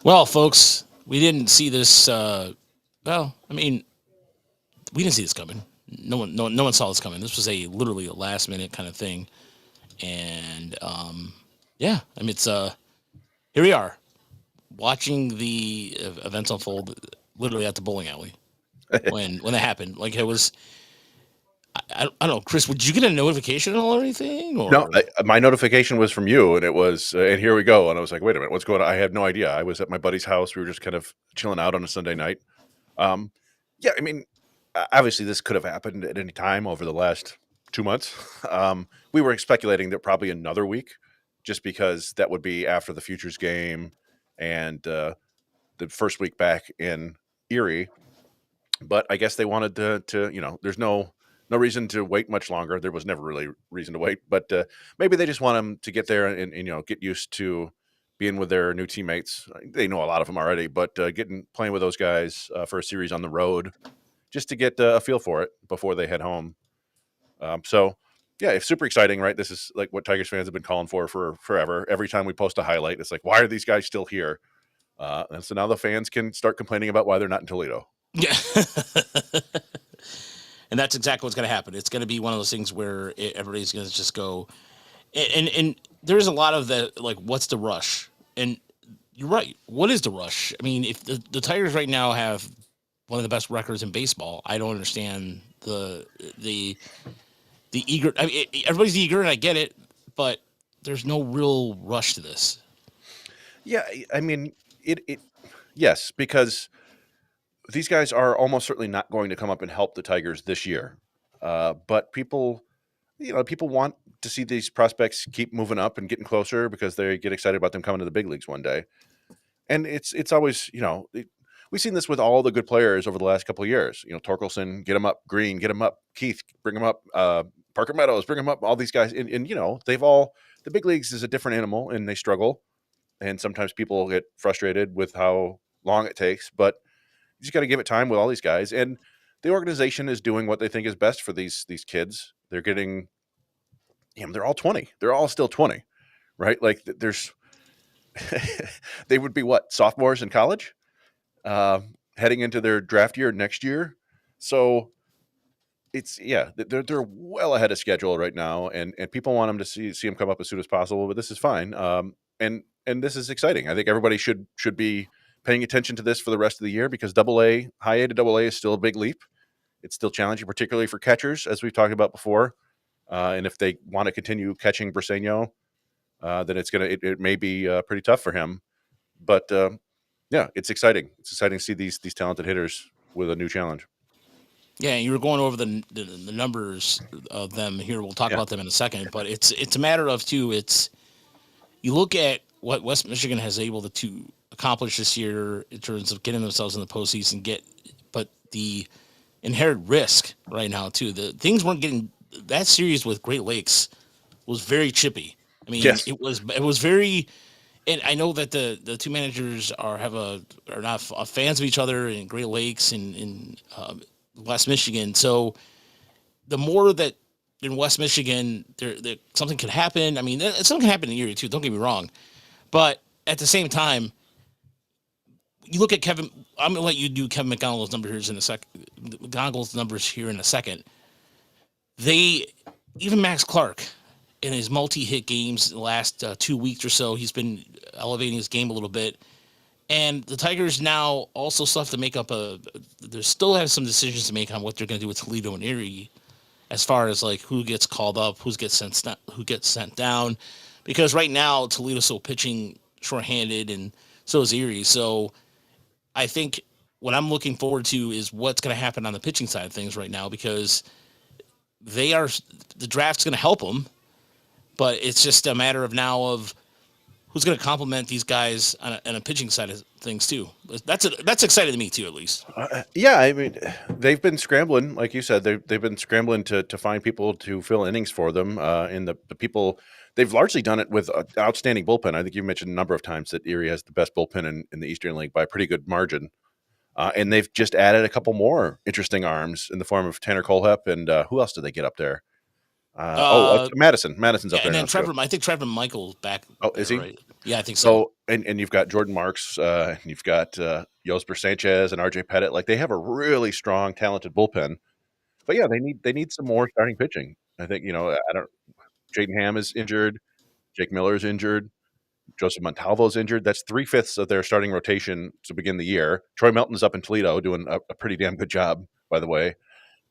Well, folks, we didn't see this. Well, I mean, we didn't see this coming. No one saw this coming. This was a literally a last minute kind of thing, and yeah, I mean, it's here we are watching the events unfold literally at the bowling alley when that happened. Like it was, I don't know, Chris. Would you get a notification or anything, No, or my notification was from you, and it was, and here we go. And I was like, wait a minute, what's going on? I had no idea. I was at my buddy's house. We were just kind of chilling out on a Sunday night. Um, yeah, I mean, obviously, this could have happened at any time over the last 2 months. We were speculating that probably another week, just because that would be after the Futures game and the first week back in Erie. But I guess they wanted there's no reason to wait much longer. There was never really reason to wait, but maybe they just want them to get there and get used to being with their new teammates. They know a lot of them already, but getting playing with those guys for a series on the road just to get a feel for it before they head home. So yeah, it's super exciting, right? This is like what Tigers fans have been calling for forever. Every time we post a highlight, it's like, why are these guys still here? And so now the fans can start complaining about why they're not in Toledo. yeah? And that's exactly what's going to happen. It's going to be one of those things where everybody's going to just go, and there's a lot of the like, what's the rush? And you're right. What is the rush? I mean, if the Tigers right now have one of the best records in baseball, I don't understand the the eager. I mean, everybody's eager, and I get it, but there's no real rush to this. Yeah, I mean it. Yes, because these guys are almost certainly not going to come up and help the Tigers this year. But people want to see these prospects keep moving up and getting closer because they get excited about them coming to the big leagues one day. And it's always we've seen this with all the good players over the last couple of years. Torkelson, get him up. Green, get him up. Keith, bring him up. Parker Meadows, bring him up. All these guys, and they've all the big leagues is a different animal, and they struggle. And sometimes people get frustrated with how long it takes, but you just got to give it time with all these guys. And the organization is doing what they think is best for these kids. They're getting, they're all 20. They're all still 20, right? Like there's, they would be what, sophomores in college, uh, heading into their draft year next year. So it's they're well ahead of schedule right now, and people want them to see them come up as soon as possible. But this is fine, and this is exciting. I think everybody should be paying attention to this for the rest of the year because high A to double A is still a big leap. It's still challenging, particularly for catchers, as we've talked about before. And if they want to continue catching Briceno, then it may be pretty tough for him. But yeah, it's exciting. It's exciting to see these talented hitters with a new challenge. Yeah, you were going over the numbers of them here. We'll talk Yeah, about them in a second, but it's a matter of too. It's you look at what West Michigan has able to accomplish this year in terms of getting themselves in the postseason. But the inherent risk right now too. The things weren't getting that series with Great Lakes was very chippy. I mean, yes, it was very. And I know that the two managers are not fans of each other in Great Lakes and in West Michigan. So the more that in West Michigan, there something could happen. I mean, something can happen in Erie too. Don't get me wrong, but at the same time, you look at Kevin. I'm gonna let you do Kevin McGonigle's numbers in a second. McGonigal's numbers here in a second. They even Max Clark in his multi-hit games the last 2 weeks or so, he's been elevating his game a little bit. And the Tigers now also still have to make up they still have some decisions to make on what they're going to do with Toledo and Erie, as far as like who gets called up, who gets sent down, because right now Toledo's still pitching shorthanded, and so is Erie. So I think what I'm looking forward to is what's going to happen on the pitching side of things right now, because they are the draft's going to help them, but it's just a matter of now of who's going to complement these guys on a pitching side of things too. That's exciting to me too, at least. yeah. I mean, they've been scrambling, like you said. They've been scrambling to find people to fill innings for them. And the people they've largely done it with outstanding bullpen. I think you mentioned a number of times that Erie has the best bullpen in the Eastern League by a pretty good margin. And they've just added a couple more interesting arms in the form of Tanner Colehep and who else did they get up there? Uh, Madison. Madison's yeah, up there and now then too. I think Trevor Michael's back Oh, is there, he? right? Yeah, I think so. So, and you've got Jordan Marks, and you've got Josue Sanchez and RJ Pettit. Like they have a really strong, talented bullpen. But yeah, they need some more starting pitching. I think I don't. Jaden Ham is injured. Jake Miller is injured. Joseph Montalvo's injured. That's 3/5 of their starting rotation to begin the year. Troy Melton's up in Toledo doing a pretty damn good job, by the way.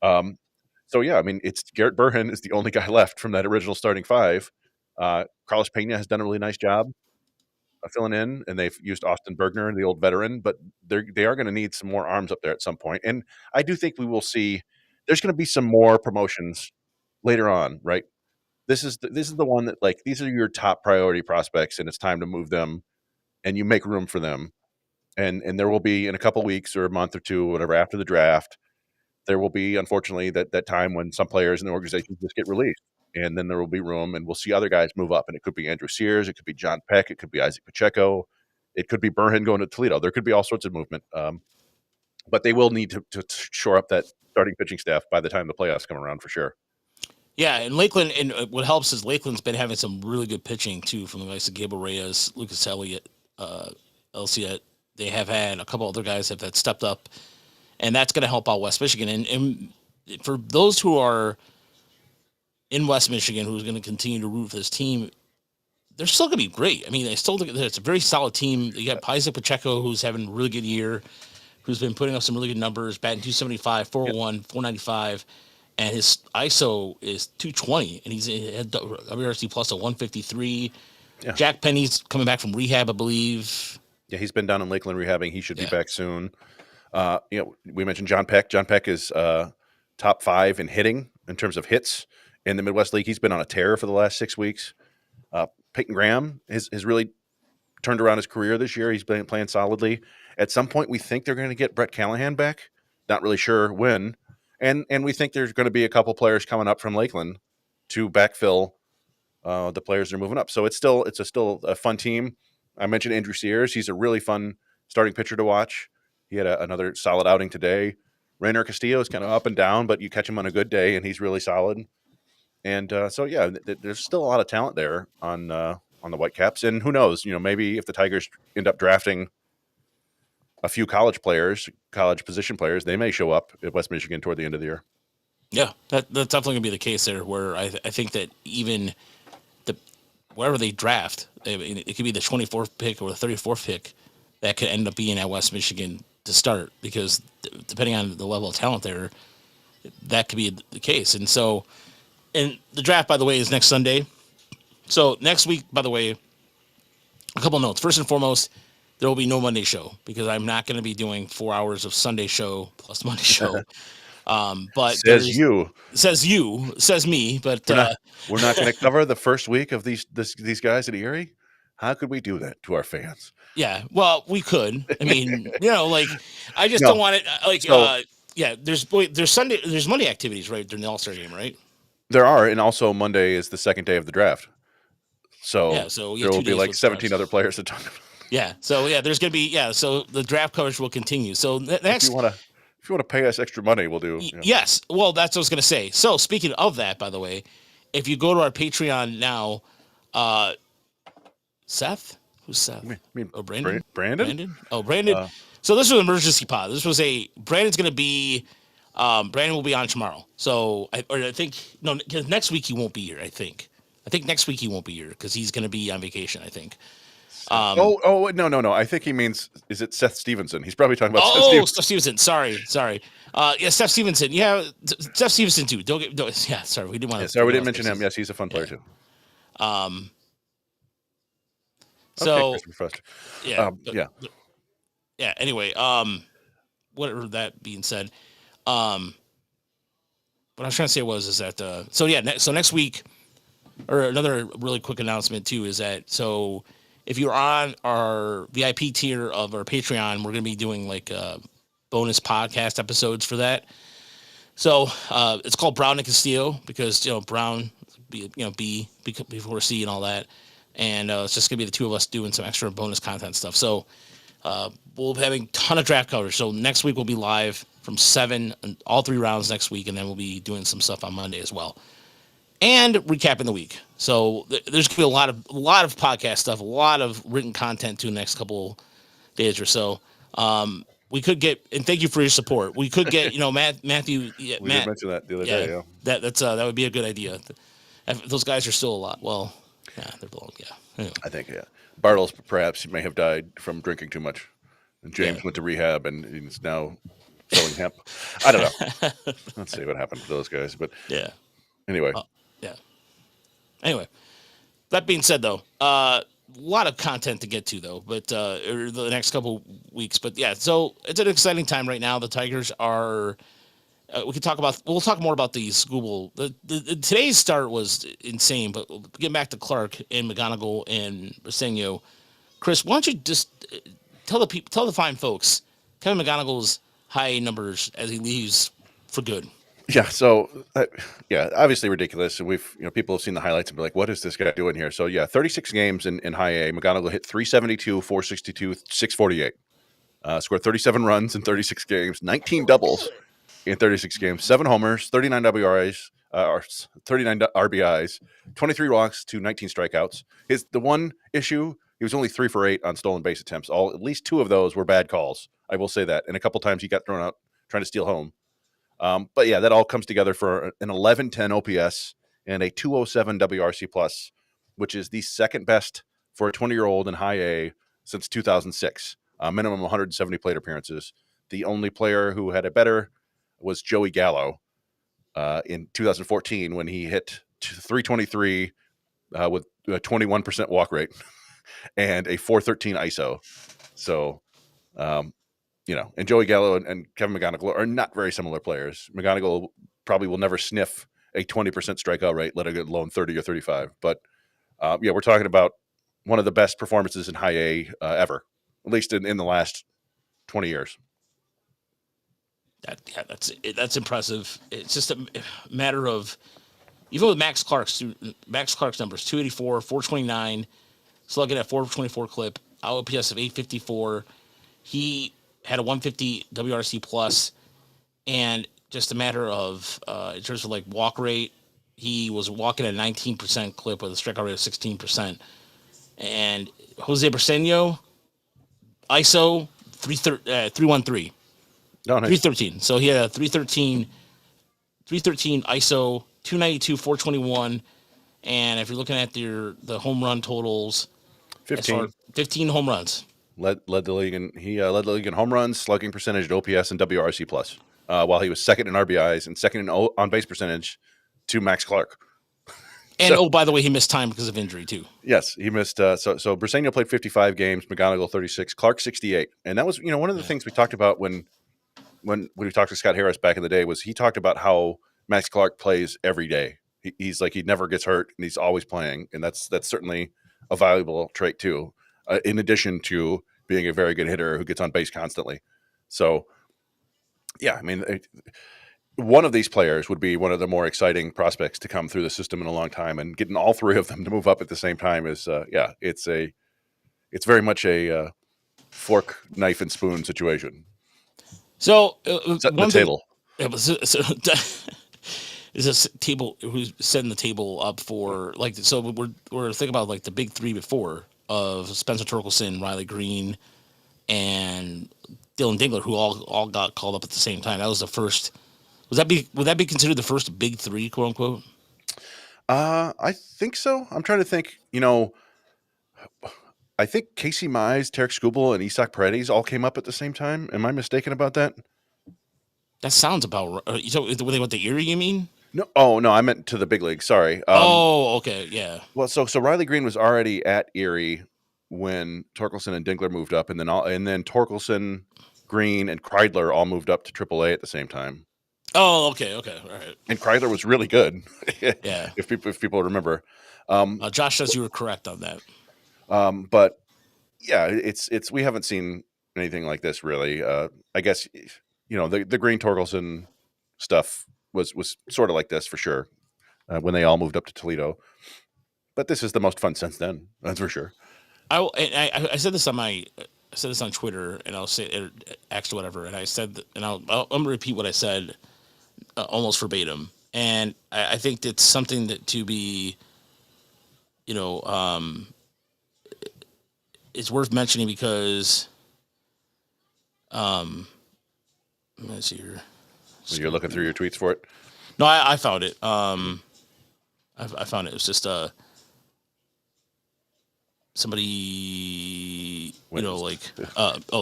Um, so yeah, I mean, it's Garrett Burhan is the only guy left from that original starting five. Carlos Pena has done a really nice job filling in, and they've used Austin Bergner, the old veteran, but they are going to need some more arms up there at some point. And I do think we will see. There's going to be some more promotions later on, right? This is the one that like these are your top priority prospects, and it's time to move them, and you make room for them. And there will be in a couple weeks or a month or two, or whatever, after the draft, there will be unfortunately that time when some players in the organization just get released, and then there will be room, and we'll see other guys move up, and it could be Andrew Sears, it could be John Peck, it could be Isaac Pacheco, it could be Burhan going to Toledo. There could be all sorts of movement, but they will need to shore up that starting pitching staff by the time the playoffs come around for sure. Yeah, and Lakeland, and what helps is Lakeland's been having some really good pitching too from the likes of Gabriel Reyes, Lucas Elliott, Elsiot. They have had a couple other guys that stepped up, and that's going to help out West Michigan. And for those who are in West Michigan who's going to continue to root for this team, they're still going to be great. I mean, it's a very solid team. You got Isaac Pacheco, who's having a really good year, who's been putting up some really good numbers, batting 275, 401, 495, and his ISO is 220, and he's at WRC plus a 153. Yeah. Jack Penny's coming back from rehab, I believe. Yeah, he's been down in Lakeland rehabbing. He should be Yeah. back soon. We mentioned John Peck. John Peck is top 5 in hitting in terms of hits in the Midwest League. He's been on a tear for the last 6 weeks. Peyton Graham has really turned around his career this year. He's been playing solidly. At some point, we think they're going to get Brett Callahan back. Not really sure when. And we think there's going to be a couple players coming up from Lakeland to backfill the players that are moving up. So it's still a fun team. I mentioned Andrew Sears. He's a really fun starting pitcher to watch. He had another solid outing today. Rainer Castillo is kind of up and down, but you catch him on a good day, and he's really solid. And so, yeah, there's still a lot of talent there on the Whitecaps. And who knows? Maybe if the Tigers end up drafting a few college position players, they may show up at West Michigan toward the end of the year. Yeah, that's definitely going to be the case there, where I think that even wherever they draft, it could be the 24th pick or the 34th pick that could end up being at West Michigan to start, because depending on the level of talent there, that could be the case. And so, and the draft, by the way, is next Sunday. So next week, by the way, a couple notes. First and foremost, there will be no Monday show because I'm not going to be doing 4 hours of Sunday show plus Monday show. But says me, but we're not going to cover the first week of these guys at Erie. How could we do that to our fans? Yeah, well, we could. I mean, I just don't want it. There's Monday activities right during the All-Star game, right? There are, and also Monday is the second day of the draft. So there will be like 17 other players to talk about. Yeah, so there's going to be so the draft coverage will continue. So next, if you want to pay us extra money, we'll do. Yes, well, that's what I was going to say. So speaking of that, by the way, if you go to our Patreon now, Seth, who's Seth? Brandon. Brandon. Oh, Brandon. So this was an emergency pod. This was Brandon's going to be. Brandon will be on tomorrow. So I think because next week he won't be here. I think next week he won't be here because he's going to be on vacation. I think. No. I think he means, is it Seth Stevenson? He's probably talking about Seth Stevenson. Seth Stevenson. Sorry. Yeah, Seth Stevenson. Yeah, Seth Stevenson too. Sorry, we didn't want to. Sorry, we didn't mention him. Yes, he's a fun player too. So yeah. Anyway, whatever that being said, what I was trying to say is that so next week, or another really quick announcement too, is that if you're on our VIP tier of our Patreon, we're going to be doing like bonus podcast episodes for that. So it's called Brown and Castillo because Brown, B before C and all that, and it's just going to be the two of us doing some extra bonus content stuff. So we'll be having a ton of draft coverage. So next week we'll be live from 7 and all 3 rounds next week, and then we'll be doing some stuff on Monday as well. and recapping the week. So there's gonna be a lot of podcast stuff, a lot of written content to the next couple days or so. We could get, and thank you for your support. We could get, Matthew, yeah, We did Matt, mention that the other yeah, day. Yeah, that would be a good idea. If those guys are still alive. Well, yeah, they're below. Yeah, anyway, I think Bartles perhaps may have died from drinking too much, and James yeah, went to rehab and he's now selling hemp. I don't know. Let's see what happened to those guys. But yeah, anyway, yeah. Anyway, that being said, though, a lot of content to get to, though, but the next couple weeks. But yeah, so it's an exciting time right now. The Tigers are. We'll talk more about the school. Today's start was insane, but getting back to Clark and McGonigle and Briceno, Chris, why don't you just tell the fine folks Kevin McGonigle's high numbers as he leaves for good. yeah. So obviously ridiculous. And people have seen the highlights and be like, "What is this guy doing here?" So 36 games in high A. McGonigle hit 372, 462, 648. Scored 37 runs in 36 games, 19 doubles in 36 games, 7 homers, 39 WRIs, 39 RBIs, 23 walks to 19 strikeouts. The one issue, he was only 3 for 8 on stolen base attempts. At least 2 of those were bad calls. I will say that. And a couple times he got thrown out trying to steal home. But yeah, that all comes together for an 1110 OPS and a 207 WRC plus, which is the second best for a 20-year-old in high A since 2006. Minimum 170 plate appearances. The only player who had a better was Joey Gallo in 2014 when he hit 323 with a 21% walk rate and a 413 ISO. So, and Joey Gallo and Kevin McGonigle are not very similar players. McGonigle probably will never sniff a 20% strikeout rate, let alone 30 or 35. But we're talking about one of the best performances in high A ever, at least in the last 20 years. That's impressive. It's just a matter of, even with Max Clark's numbers, 284, 429, slugging at 424 clip, OPS of 854. He had a 150 WRC plus, and just a matter of in terms of like walk rate, he was walking at a 19% clip with a strikeout rate of 16%. And Josue Briceno, ISO 313. No, nice. 313. So he had a 313 ISO, 292, 421. And if you're looking at the home run totals, 15 home runs. Led the league led the league in home runs, slugging percentage, OPS, and WRC plus. While he was second in RBIs and second in on base percentage to Max Clark. And by the way, he missed time because of injury too. Yes, he missed. So Briceno played 55 games, McGonigle 36, Clark 68, and that was one of the things we talked about when we talked to Scott Harris back in the day. Was he talked about how Max Clark plays every day. He's like, he never gets hurt and he's always playing, and that's certainly a valuable trait too. In addition to being a very good hitter who gets on base constantly. So, yeah, I mean, one of these players would be one of the more exciting prospects to come through the system in a long time, and getting all 3 of them to move up at the same time is, it's very much a fork, knife, and spoon situation. So, setting the table. Is this table who's setting the table up for, like, so we're thinking about like the big 3 before of Spencer Torkelson, Riley Green, and Dylan Dingler, who all got called up at the same time. That was the first. Would that be considered the first big 3, quote unquote? I think so. I'm trying to think. I think Casey Mize, Tarek Skubal, and Isak Paredes all came up at the same time. Am I mistaken about that? That sounds about right. When they went to Erie, you mean? No. Oh no, I meant to the big league. Sorry. Okay, yeah. Well, so Riley Green was already at Erie when Torkelson and Dingler moved up, and then Torkelson, Green, and Kreidler all moved up to AAA at the same time. Oh, okay, all right. And Kreidler was really good. Yeah. if people remember. Josh says you were correct on that. But yeah, it's we haven't seen anything like this really. I guess the Green Torkelson stuff was sort of like this for sure when they all moved up to Toledo. But this is the most fun since then. That's for sure. I said this on Twitter, and I'll say it, X or whatever, and I said, and I'm gonna repeat what I said almost verbatim. And I think that's something that to be, you know, it's worth mentioning because, let's see here. You're looking through your tweets for it. No, I found it. I found it. It was just somebody, like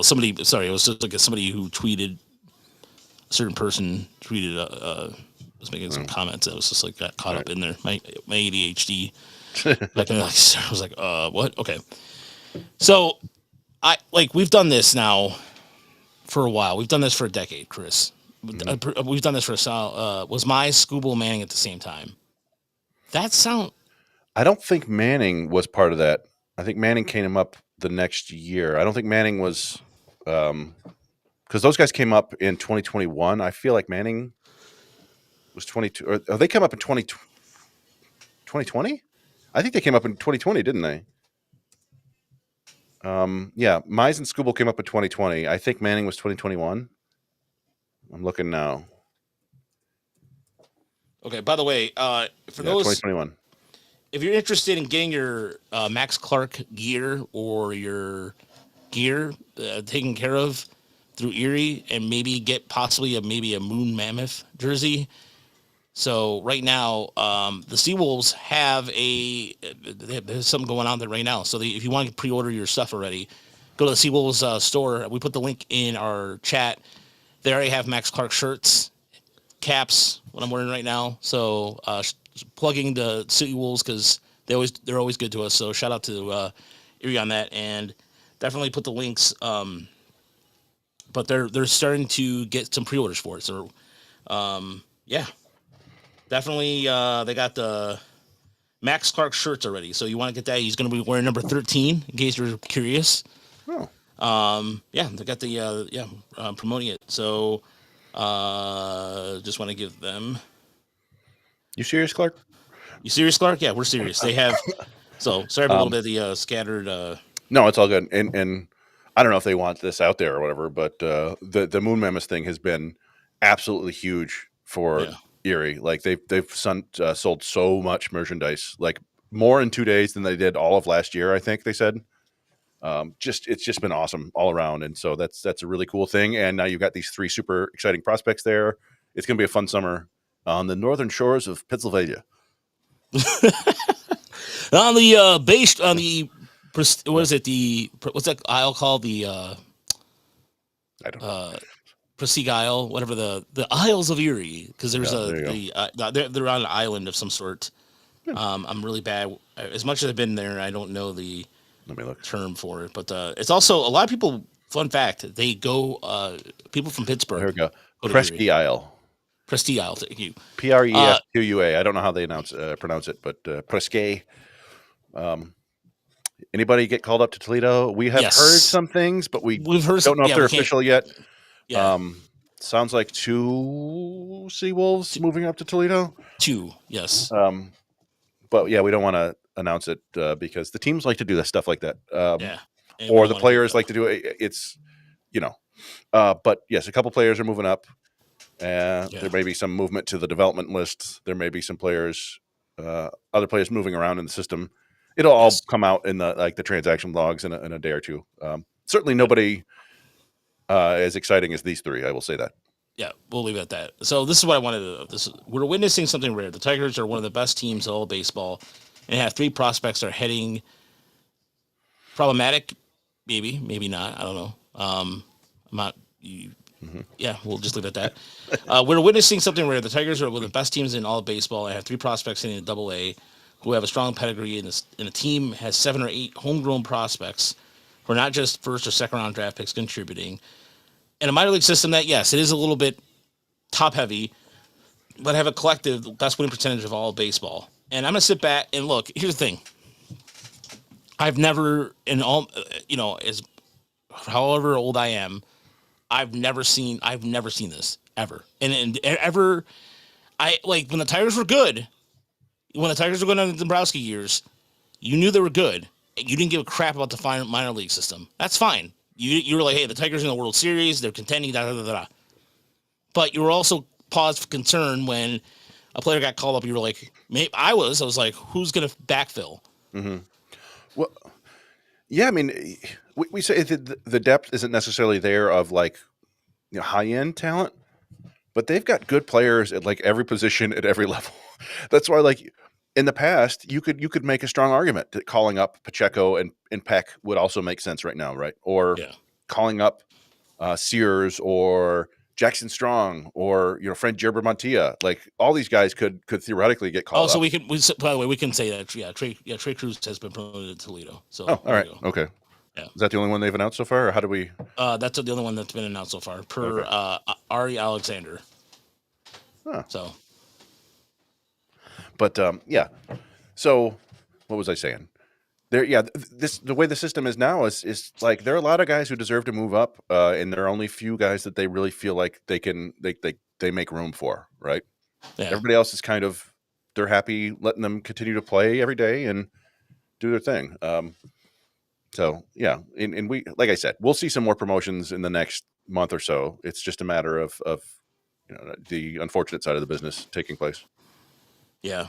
somebody. Sorry, it was just like somebody who tweeted. A certain person tweeted. Was making some comments. I was just like got caught up in there. My ADHD. I was like, what? Okay. So we've done this now for a while. We've done this for a decade, Chris. We've done this for was my Scooble Manning at the same time? That sound. I don't think Manning was part of that. I think Manning came up the next year. I don't think Manning was, because those guys came up in 2021. I feel like Manning was 22. Or they came up in 2020? I think they came up in 2020, didn't they? Yeah, Mize and Scooble came up in 2020. I think Manning was 2021. I'm looking now. Okay. By the way, for those 2021. If you're interested in getting your Max Clark gear or your gear taken care of through Erie, and maybe get possibly a Moon Mammoth jersey. So right now, the Seawolves have there's something going on there right now. So if you want to pre-order your stuff already, go to the Seawolves store. We put the link in our chat. They already have Max Clark shirts, caps, what I'm wearing right now. So plugging the Seawolves because they're always good to us. So shout out to Erie on that, and definitely put the links. But they're starting to get some pre-orders for it. So yeah. Definitely, they got the Max Clark shirts already. So you want to get that? He's going to be wearing number 13, in case you're curious. Oh. Yeah, they got the promoting it. So just want to give them. You serious, Clark? You serious, Clark? Yeah, we're serious. They have. So sorry about a little bit of the scattered. No, it's all good. And I don't know if they want this out there or whatever, but the Moon Mammoth thing has been absolutely huge for Erie. Like they've sold so much merchandise, like more in 2 days than they did all of last year. I think they said. It's just been awesome all around, and so that's a really cool thing. And now you've got these 3 super exciting prospects there. It's going to be a fun summer on the northern shores of Pennsylvania. On the base, on the what is it? What's that aisle called? The I don't know. Prestige Isle, whatever the Isles of Erie, because there's they're on an island of some sort. I'm really bad. As much as I've been there, I don't know the term for it. But it's also a lot of people. Fun fact: they go. People from Pittsburgh. Here we go. Prestige Isle. Prestige Isle. Thank you. Presqua. I don't know how they pronounce it, but Presque. Anybody get called up to Toledo? We have heard some things, but we've heard don't know if they're official yet. Yeah. Sounds like 2 Seawolves moving up to Toledo. 2, yes. But yeah, we don't want to announce it because the teams like to do stuff like that. Or the players like to do it. It's, but yes, a couple players are moving up. There may be some movement to the development list. There may be some players, other players moving around in the system. It'll all come out in the transaction logs in a day or two. Certainly nobody as exciting as these 3. I will say that. Yeah, we'll leave it at that. So this is what I wanted to. We're witnessing something rare. The Tigers are one of the best teams in all of baseball, and have 3 prospects that are heading problematic. Maybe not. I don't know. I'm not. Yeah, we'll just leave it at that. We're witnessing something rare. The Tigers are one of the best teams in all of baseball. I have 3 prospects in AA who have a strong pedigree, and the team has 7 or 8 homegrown prospects who are not just first or second round draft picks contributing. In a minor league system that, yes, it is a little bit top heavy, but have a collective best winning percentage of all of baseball. And I'm going to sit back and look. Here's the thing. I've never, as however old I am, I've never seen this ever. And ever, when the Tigers were good, when the Tigers were going on the Dombrowski years, you knew they were good. You didn't give a crap about the minor league system. That's fine. You were like, hey, the Tigers are in the World Series, they're contending, da da da da. But you were also paused for concern when a player got called up, you were like, maybe I was like, who's going to backfill? Mm-hmm. Well, yeah, I mean, we say the depth isn't necessarily there of like high end talent, but they've got good players at like every position at every level. That's why, like in the past, you could make a strong argument that calling up Pacheco and Peck would also make sense right now, right? Or Yeah. calling up Sears or Jackson Strong or Fred Gerber Montilla. Like all these guys could theoretically get Oh, called so up. by the way, we can say that. Yeah. Trey Cruz has been promoted to Toledo. So Oh, all there right, you go. okay. Yeah. Is that the only one they've announced so far, or how do we? That's the only one that's been announced so far per Okay. Ari Alexander. Huh. So, But yeah. So what was I saying? There, yeah. The way the system is now is like there are a lot of guys who deserve to move up, and there are only few guys that they really feel like they make room for. Right. yeah. Everybody else is kind of they're happy letting them continue to play every day and do their thing. So yeah, and we like I said, we'll see some more promotions in the next month or so. It's just a matter of the unfortunate side of the business taking place. Yeah.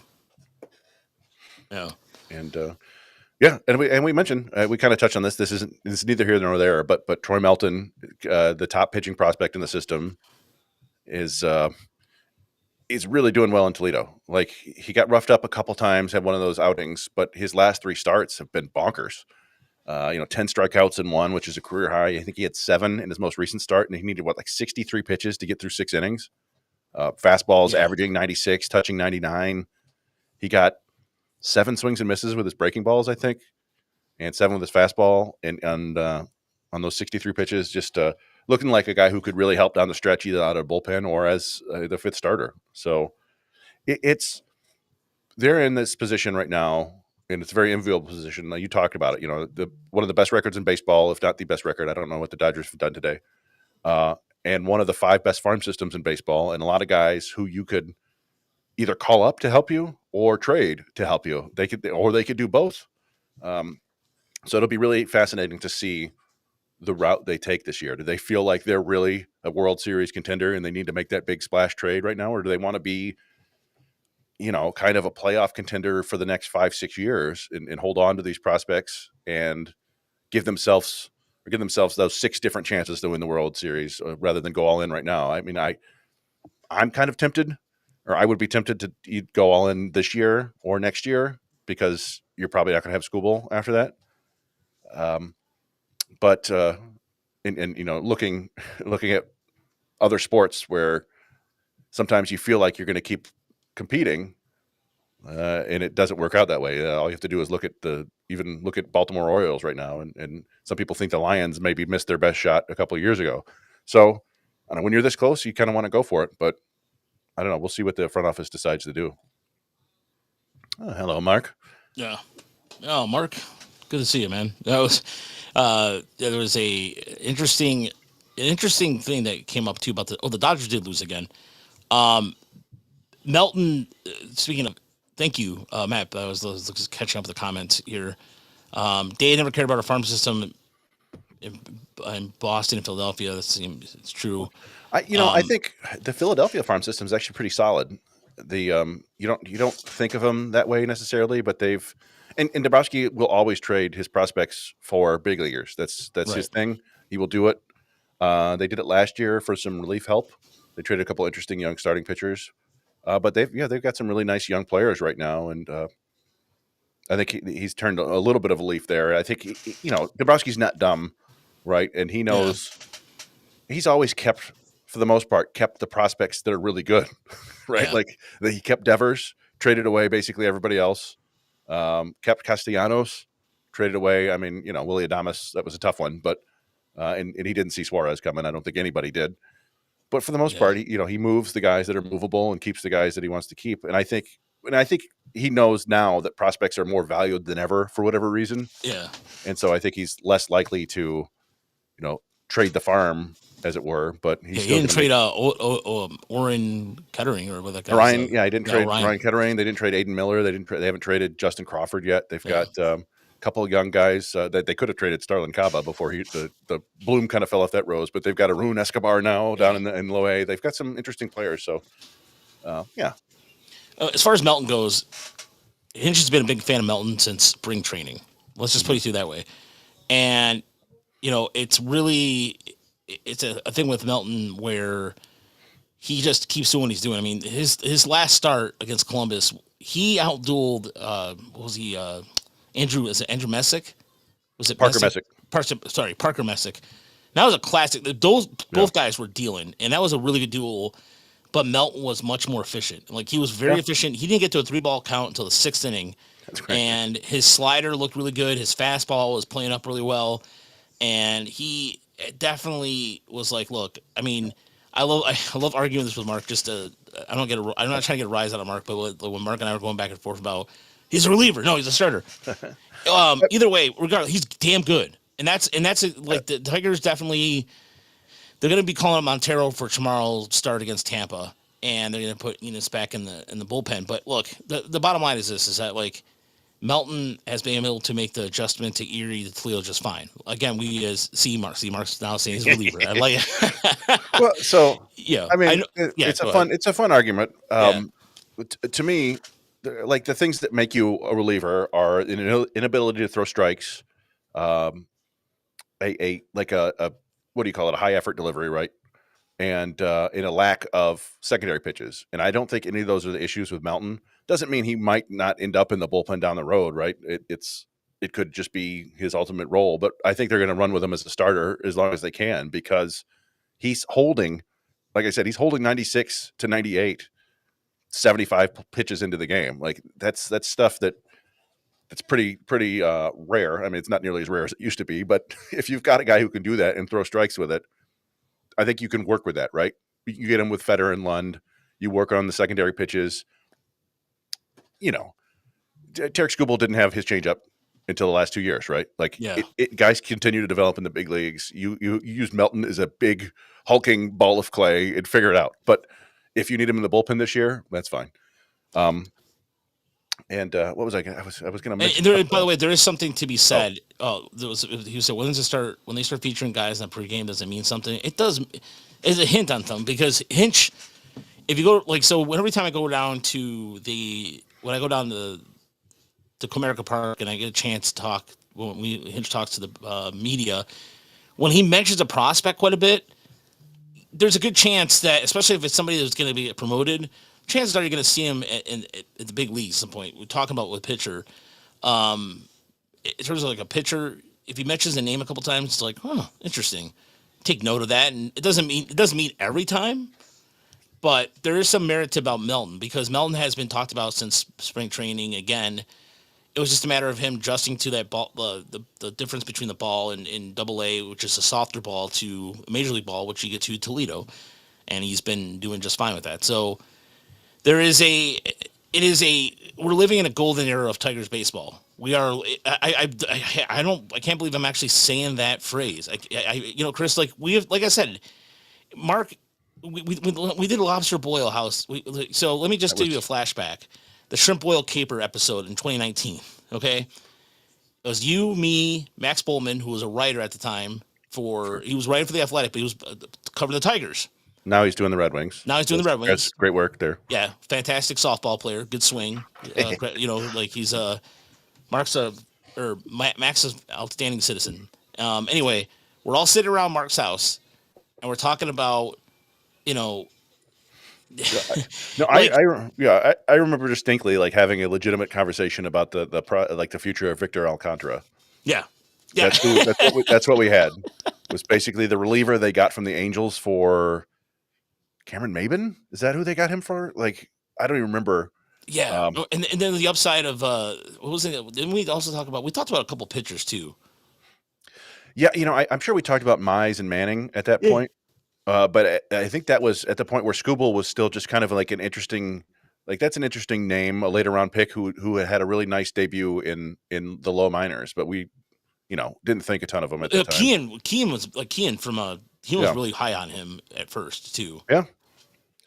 Yeah. And yeah, and we mentioned we kind of touched on this. This is neither here nor there, but Troy Melton, the top pitching prospect in the system, is really doing well in Toledo. Like he got roughed up a couple times, had one of those outings, but his last 3 starts have been bonkers. 10 strikeouts in one, which is a career high. I think he had 7 in his most recent start, and he needed 63 pitches to get through 6 innings. Fastballs Yeah. averaging 96, touching 99. He got 7 swings and misses with his breaking balls, I think, and 7 with his fastball, and on those 63 pitches, just looking like a guy who could really help down the stretch, either out of bullpen or as the 5th starter. So it's they're in this position right now, and it's a very enviable position. Now, you talked about it. One of the best records in baseball, if not the best record. I don't know what the Dodgers have done today, and one of the 5 best farm systems in baseball, and a lot of guys who you could either call up to help you or trade to help you. They could do both. So it'll be really fascinating to see the route they take this year. Do they feel like they're really a World Series contender and they need to make that big splash trade right now, or do they want to be kind of a playoff contender for the next 5-6 years and hold on to these prospects and give themselves those 6 different chances to win the World Series rather than go all in right now? I mean, I'm kind of tempted, or I would be tempted to go all in this year or next year because you're probably not going to have school ball after that. But and looking at other sports where sometimes you feel like you're going to keep competing, and it doesn't work out that way. All you have to do is look at Baltimore Orioles right now, and some people think the Lions maybe missed their best shot a couple of years ago. So, I don't know, when you're this close, you kind of want to go for it, but I don't know. We'll see what the front office decides to do. Oh, hello, Mark. Yeah. Oh, Mark, good to see you, man. That was there was an interesting thing that came up too about the Dodgers did lose again. Melton, speaking of, thank you, Matt. I was just catching up with the comments here. They never cared about our farm system in Boston and Philadelphia. It's true. I think the Philadelphia farm system is actually pretty solid. You don't think of them that way necessarily, but they've and Dombrowski will always trade his prospects for big leaguers. That's Right. his thing. He will do it. They did it last year for some relief help. They traded a couple interesting young starting pitchers, but they've got some really nice young players right now, and I think he's turned a little bit of a leaf there. I think Dombrowski's not dumb, right? And he Yeah. knows he's always for the most part, kept the prospects that are really good, right? Yeah. Like he kept Devers, traded away basically everybody else, kept Castellanos, traded away. I mean, Willie Adames, that was a tough one, but and he didn't see Suarez coming. I don't think anybody did. But for the most Yeah. part, he moves the guys that are movable and keeps the guys that he wants to keep. And I think he knows now that prospects are more valued than ever for whatever reason. Yeah. And so I think he's less likely to, trade the farm, as it were. But he's He still didn't going to trade Oren Kettering or what that guy's Ryan. Yeah, he didn't trade Ryan. Ryan Kettering. They didn't trade Aiden Miller. They haven't traded Justin Crawford yet. They've got a couple of young guys that they could have traded Starlin Caba before the bloom kind of fell off that rose. But they've got Arun Escobar now down in Loe. They've got some interesting players. So yeah. As far as Melton goes, Hinch has been a big fan of Melton since spring training. Let's just put Mhm. it through that way. And it's really it's a thing with Melton where he just keeps doing what he's doing. I mean, his last start against Columbus, he outdueled what was he Andrew is it Andrew Messick? Was it Parker Messick? Messick. Parker Messick. That was a classic. Those Yeah. both guys were dealing, and that was a really good duel. But Melton was much more efficient. Like he was very Yeah. efficient. He didn't get to a 3-ball count until the 6th inning, That's great. and his slider looked really good. His fastball was playing up really well, and he definitely was like, look, I mean, I love arguing this with Mark. Just I don't get I'm not trying to get a rise out of Mark, but when Mark and I were going back and forth about he's a reliever, no, he's a starter. Either way, regardless, he's damn good, and like the Tigers definitely they're going to be calling up Montero for tomorrow's start against Tampa, and they're going to put Enos back in the bullpen. But look, the bottom line is this: is that like Melton has been able to make the adjustment to Erie to Toledo just fine. Again, we as Mark's now saying he's a reliever. I like it. Well, so Yeah, I I mean, know. Yeah, it's a go ahead. fun argument. Yeah, To me, like the things that make you a reliever are an inability to throw strikes, um, a like a what do you call it, a high effort delivery, right? And in a lack of secondary pitches. And I don't think any of those are the issues with Melton. Doesn't mean he might not end up in the bullpen down the road, right? It could just be his ultimate role, but I think they're going to run with him as a starter as long as they can because he's holding, like I said, he's holding 96 to 98, 75 pitches into the game. Like that's stuff that's pretty rare. I mean, it's not nearly as rare as it used to be, but if you've got a guy who can do that and throw strikes with it, I think you can work with that, right? You get him with Feder and Lund. You work on the secondary pitches. You know, Tarek Skubal didn't have his changeup until the last 2 years, right? Like yeah. guys continue to develop in the big leagues. You use Melton as a big hulking ball of clay and figure it out. But if you need him in the bullpen this year, that's fine. Um, and what was I was going to mention? By the way, there is something to be Oh, said. Oh, he said when they start featuring guys in the pregame, does it mean something? It does. It's a hint on something because Hinch. If you go like so, every time I go down to when I go down to Comerica Park and I get a chance to talk when Hinch talks to the media, when he mentions a prospect quite a bit, there's a good chance that, especially if it's somebody that's going to be promoted, chances are you're going to see him at the big leagues at some point. We're talking about with pitcher. In terms of like a pitcher, if he mentions the name a couple times, it's like, oh, interesting. Take note of that, and it doesn't mean every time, but there is some merit to about Melton because Melton has been talked about since spring training. Again, it was just a matter of him adjusting to that ball, the difference between the ball in Double A, which is a softer ball, to Major League ball, which you get to Toledo, and he's been doing just fine with that. So there is we're living in a golden era of Tigers baseball. We are. I can't believe I'm actually saying that phrase. Chris, like I said, Mark, we did a lobster boil house. So let me just that give you a was flashback. The shrimp boil caper episode in 2019. Okay, it was you, me, Max Bowman, who was a writer at the time. sure. He was writing for the Athletic, but he was covering the Tigers. Now he's doing the Red Wings. Now he's doing the Red That's Wings. great work there. Yeah, fantastic softball player, good swing. Like he's Mark's Max's outstanding citizen. Anyway, we're all sitting around Mark's house, and we're talking about you know Yeah, no, like I remember distinctly like having a legitimate conversation about like the future of Victor Alcantara. yeah, yeah. That's what we had. Was basically the reliever they got from the Angels for Cameron Maben. Is that who they got him for? Like I don't even remember. Yeah, Um, and then the upside of what was it? Didn't we also talk about? We talked about a couple pitchers too. yeah, I'm sure we talked about Mize and Manning at that Yeah. point. But I think that was at the point where Skubal was still just kind of like an interesting, like that's an interesting name, a later round pick who had a really nice debut in the low minors, but we, didn't think a ton of him at the time. Kean was like Kean from he was Yeah, really high on him at first too. yeah.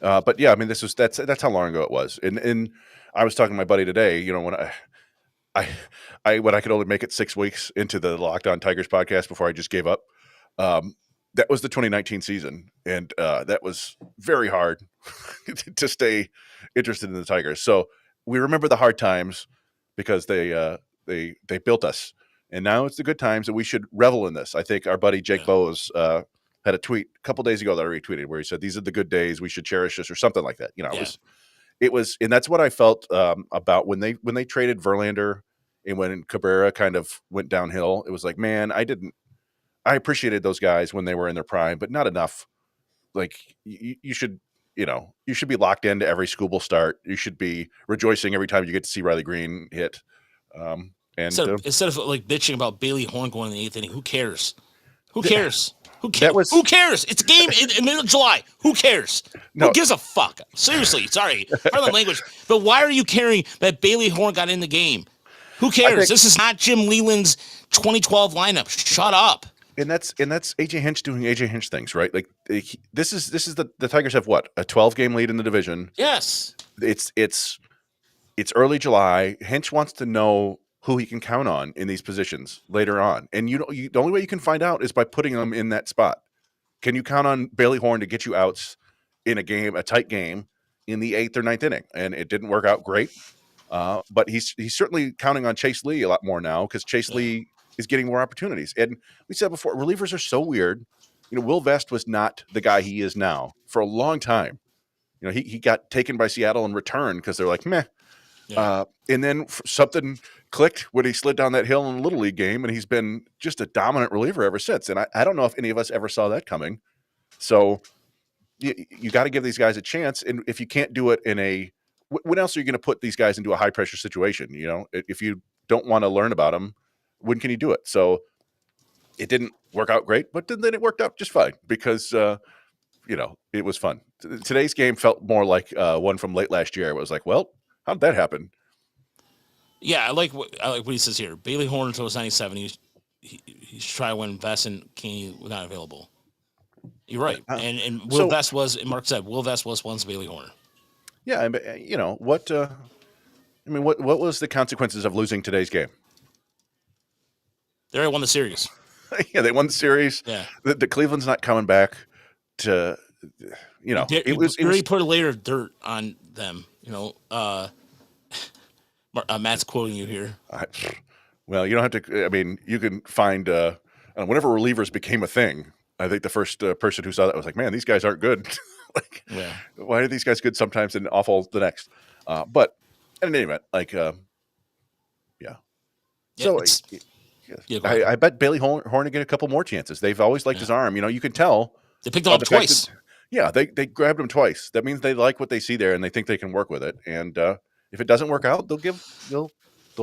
But yeah, I mean, that's how long ago it was. And I was talking to my buddy today. When I when I could only make it 6 weeks into the Locked On Tigers podcast before I just gave up. Um, that was the 2019 season, and that was very hard to stay interested in the Tigers. So we remember the hard times because they built us, and now it's the good times, and we should revel in this. I think our buddy Jake Bowes had a tweet a couple days ago that I retweeted where he said, "These are the good days. We should cherish this," or something like that. It was, and that's what I felt about when they traded Verlander and when Cabrera kind of went downhill. It was like, man, I appreciated those guys when they were in their prime, but not enough. Like you should, you should be locked into every Scooble start. You should be rejoicing every time you get to see Riley Green hit. And instead of like bitching about Bailey Horn going in the 8th inning, who cares? Who cares? Who cares? It's a game in the middle of July. Who cares? Who gives a fuck? Seriously, sorry. Pardon the language. But why are you caring that Bailey Horn got in the game? Who cares? This is not Jim Leland's 2012 lineup. Shut up. And that's AJ Hinch doing AJ Hinch things, right? Like this is the Tigers have what, a 12-game lead in the division. Yes. It's early July. Hinch wants to know who he can count on in these positions later on. And the only way you can find out is by putting them in that spot. Can you count on Bailey Horn to get you outs in a tight game in the 8th or 9th inning? And it didn't work out great. But he's certainly counting on Chase Lee a lot more now because Chase Lee is getting more opportunities. And we said before, relievers are so weird. Will Vest was not the guy he is now for a long time. He got taken by Seattle and returned because they're like, meh. Yeah. And then something clicked when he slid down that hill in a Little League game, and he's been just a dominant reliever ever since. And I don't know if any of us ever saw that coming. So you got to give these guys a chance. And if you can't do it when else are you going to put these guys into a high pressure situation? If you don't want to learn about them, when can you do it? So it didn't work out great, but then it worked out just fine because, it was fun. Today's game felt more like one from late last year. It was like, well, how did that happen? Yeah, I like what he says here. Bailey Horn until 97. He's trying to win Vest, and Kane was not available. You're right. And Will Vest was, and Mark said, Will Vest was once Bailey Horn. Yeah, what was the consequences of losing today's game? They already won the series. Yeah, they won the series. Yeah. The Cleveland's not coming back to, it was put a layer of dirt on them. Matt's quoting you here. Well, you don't have to. I mean, you can find whenever relievers became a thing. I think the first person who saw that was like, "Man, these guys aren't good. Why are these guys good sometimes and awful the next?" But in any event, yeah. So I bet Bailey Horn will get a couple more chances. They've always liked his arm. You can tell they picked him up twice. They grabbed him twice. That means they like what they see there and they think they can work with it. And if it doesn't work out, they'll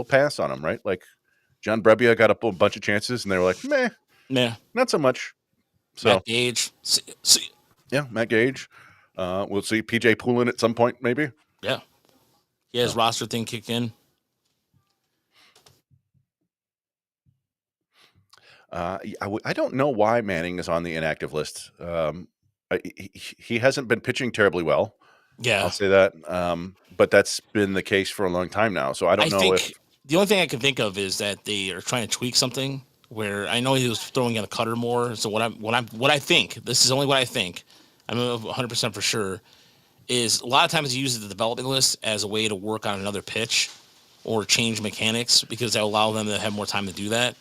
pass on him, right? Like John Brebbia got a bunch of chances and they were like, meh, not so much. So Matt Gage, Matt Gage. We'll see PJ Poulin at some point, maybe. Yeah, his roster thing kicked in. I don't know why Manning is on the inactive list. He hasn't been pitching terribly well. Yeah, I'll say that. But that's been the case for a long time now. So I don't know if the only thing I can think of is that they are trying to tweak something. Where I know he was throwing in a cutter more. So what I think, this is only what I think. I'm not 100% for sure. Is a lot of times he uses the development list as a way to work on another pitch or change mechanics because that will allow them to have more time to do that.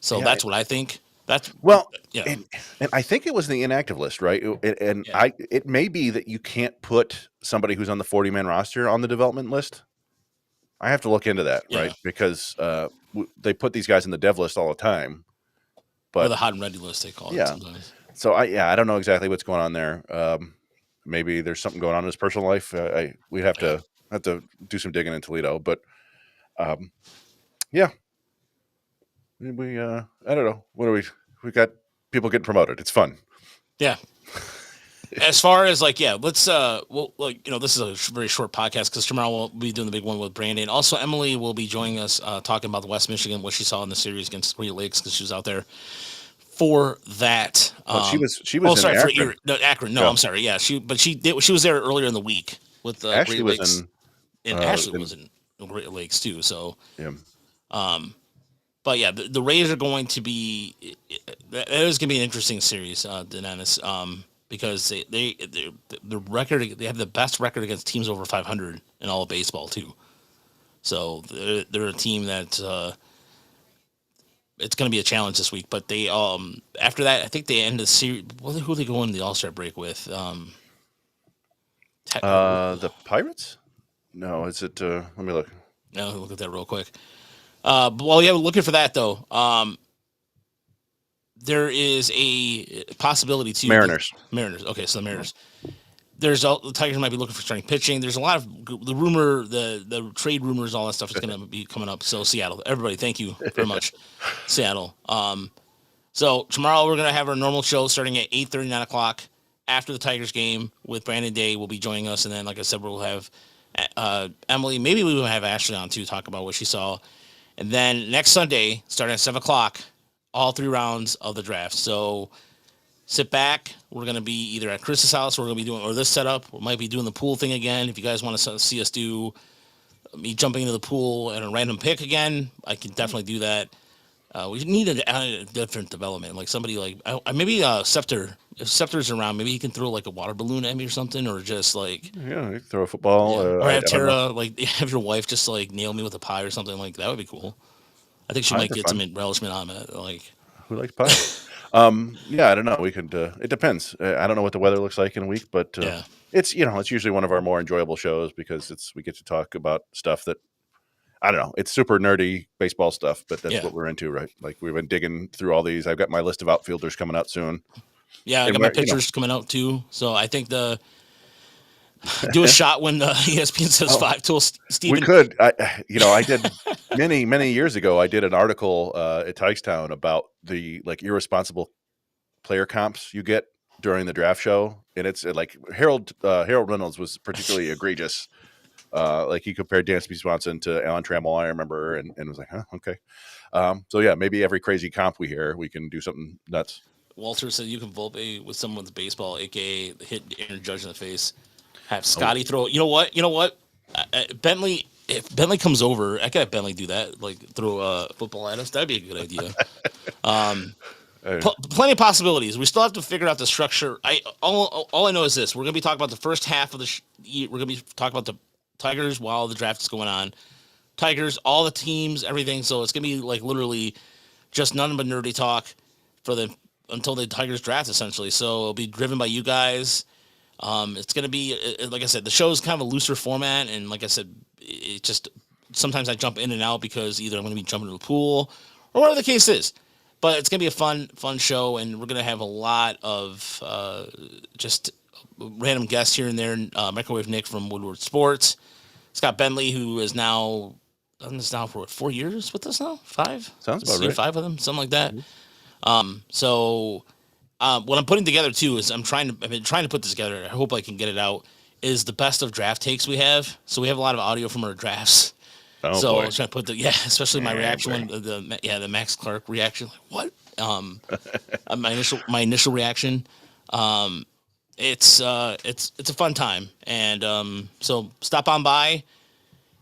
So that's what I think. And I think it was the inactive list, right? It may be that you can't put somebody who's on the 40-man roster on the development list. I have to look into that, right? Because they put these guys in the dev list all the time. But or the hot and ready list, they call it sometimes. So I don't know exactly what's going on there. Maybe there's something going on in his personal life. We'd have to do some digging in Toledo, but we I don't know. What do we got people getting promoted. It's fun. Yeah. As far as let's this is a very short podcast because tomorrow we'll be doing the big one with Brandon. Also, Emily will be joining us talking about the West Michigan, what she saw in the series against Great Lakes because she was out there for that. She was in Akron. For Erie. No, Akron. No, I'm sorry. Yeah, she was there earlier in the week with Ashley Great Lakes. Was Ashley was in Great Lakes too. So, yeah. But yeah, the Rays are going to be. That is going to be an interesting series, Dennis, because the record they have the best record against teams over 500 in all of baseball too. So they're a team that it's going to be a challenge this week. But they after that, I think they end the series. Who are they going to the All-Star break with? The Pirates? No, is it? Let me look. No, look at that real quick. But while yeah, looking for that though, there is a possibility too. Mariners. Mariners. Okay, so the Mariners. The Tigers might be looking for starting pitching. There's a lot of the trade rumors, all that stuff is going to be coming up. So Seattle, everybody, thank you very much, Seattle. So tomorrow we're going to have our normal show starting at 8:30, 9 o'clock after the Tigers game with Brandon Day will be joining us, and then like I said, we'll have Emily. Maybe we will have Ashley on too, talk about what she saw, and then next Sunday starting at 7 o'clock, all 3 rounds of the draft. So. Sit back. We're going to be either at Chris's house, or we're going to be doing, or this setup. We might be doing the pool thing again. If you guys want to see us do me jumping into the pool and a random pick again, I can definitely do that. We need a different development, like somebody like maybe Scepter. If Scepter's around, maybe he can throw like a water balloon at me or something, or just like you can throw a football, or have Tara like have your wife just like nail me with a pie or something like that would be cool. I think she might get some embellishment on it. Like who likes pie? Yeah, I don't know. We could. It depends. I don't know what the weather looks like in a week, but it's it's usually one of our more enjoyable shows because we get to talk about stuff that I don't know. It's super nerdy baseball stuff, but that's what we're into, right? Like we've been digging through all these. I've got my list of outfielders coming out soon. Yeah, I got my pitchers coming out too. So I think do a shot when ESPN says 5 till Steven. We could. I did many years ago. I did an article at Tigstown about the irresponsible player comps you get during the draft show, and it's like Harold Reynolds was particularly egregious. Like he compared Dansby Swanson to Alan Trammell, I remember, and was like, huh, okay. So yeah, maybe every crazy comp we hear, we can do something nuts. Walter said you can Volpe with someone with baseball, aka hit Aaron Judge in the face. Have Scotty throw. You know what? Bentley. If Bentley comes over, I could have Bentley do that. Like throw a football at us. That'd be a good idea. Plenty of possibilities. We still have to figure out the structure. All I know is this: we're gonna be talking about the first half of the. We're gonna be talking about the Tigers while the draft is going on. Tigers, all the teams, everything. So it's gonna be like literally just none but nerdy talk until the Tigers draft, essentially. So it'll be driven by you guys. It's going to be, like I said, the show is kind of a looser format. And like I said, it just, sometimes I jump in and out because either I'm going to be jumping into the pool or whatever the case is. But it's going to be a fun show. And we're going to have a lot of just random guests here and there. Microwave Nick from Woodward Sports. Scott Bentley, who is now, done this now for 4 years with us now? 5? Sounds about right. 5 of them, something like that. So... what I'm putting together too is I've been trying to put this together. I hope I can get it out. Is the best of draft takes we have. So we have a lot of audio from our drafts. Oh, so boy. I was trying to put especially my reaction the Max Clark reaction. Like, what? My initial reaction. It's a fun time, and so stop on by.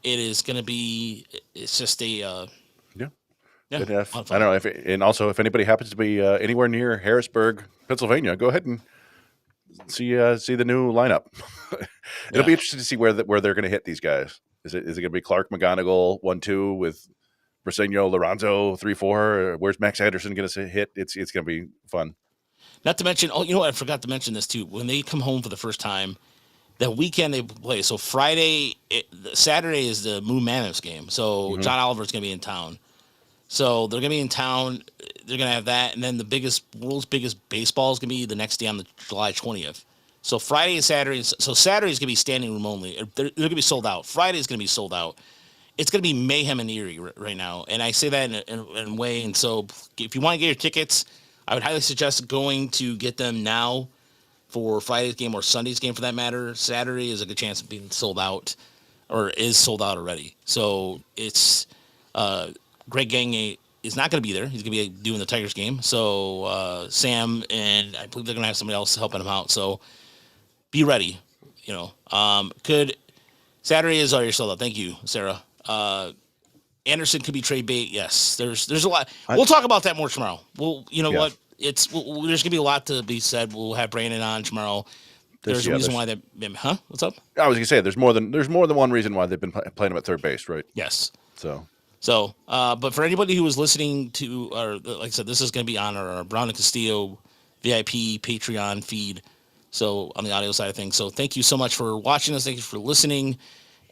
It is going to be. It's just a. Yeah, I don't know if anybody happens to be anywhere near Harrisburg, Pennsylvania, go ahead and see the new lineup. It'll be interesting to see where they're going to hit these guys. Is it going to be Clark, McGonigle 1-2 with Briceno, Lorenzo 3-4? Where's Max Anderson going to hit? It's going to be fun. Not to mention, you know what? I forgot to mention this too. When they come home for the first time, that weekend they play. So Saturday is the Moon Manos game. So John Oliver's going to be in town. So they're going to be in town. They're going to have that. And then the world's biggest baseball is going to be the next day on the July 20th. So Friday and Saturday. So Saturday is going to be standing room only. They're going to be sold out. Friday is going to be sold out. It's going to be mayhem in Erie right now. And I say that in a way. And so if you want to get your tickets, I would highly suggest going to get them now for Friday's game or Sunday's game for that matter. Saturday is a good chance of being sold out or is sold out already. So it's Greg Gagne is not going to be there. He's going to be doing the Tigers game. So Sam and I believe they're going to have somebody else helping him out. So be ready. Saturday is already sold out. Thank you, Sarah. Anderson could be trade bait. Yes, there's a lot. I, We'll talk about that more tomorrow. You know yeah, what? There's gonna be a lot to be said. We'll have Brandon on tomorrow. There's a reason why that. Huh? What's up? I was gonna say there's more than one reason why they've been playing him at third base, right? Yes. So, But for anybody who was listening to, or like I said, this is going to be on our Brown and Castillo VIP Patreon feed. So on the audio side of things. So thank you so much for watching us. Thank you for listening.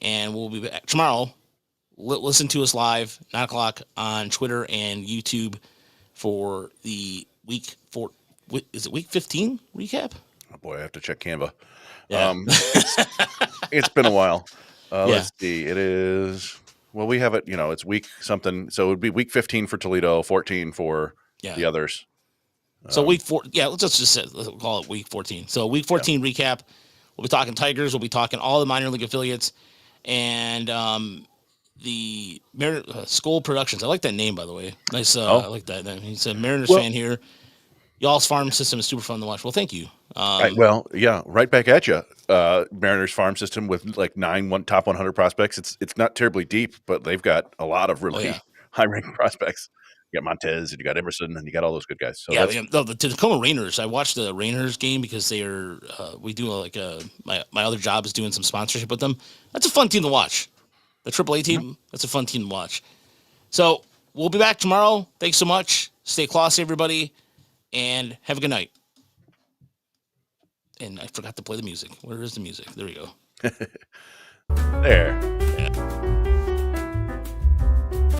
And we'll be back tomorrow. Listen to us live, 9 o'clock on Twitter and YouTube for the week 4. Is it week 15 recap? oh boy, I have to check Canva. Yeah. It's been a while. Yeah. Let's see. It is. Well, we have it. It's week something. So it would be week 15 for Toledo, 14 for the others. So week 4. Yeah, let's call it week 14. So week 14 recap. We'll be talking Tigers. We'll be talking all the minor league affiliates, and the Skull Productions. I like that name, by the way. Nice. I like that. He's a Mariners fan here. Y'all's farm system is super fun to watch. Well, thank you. Right back at you. Mariners farm system with like 9 top 100 prospects. It's not terribly deep, but they've got a lot of really high-ranking prospects. You got Montez, and you got Emerson, and you got all those good guys. So the Tacoma Rainers. I watched the Rainers game because they are. We do my other job is doing some sponsorship with them. That's a fun team to watch. The AAA team. That's a fun team to watch. So we'll be back tomorrow. Thanks so much. Stay classy, everybody, and have a good night. And I forgot to play the music. Where is the music? There we go. There.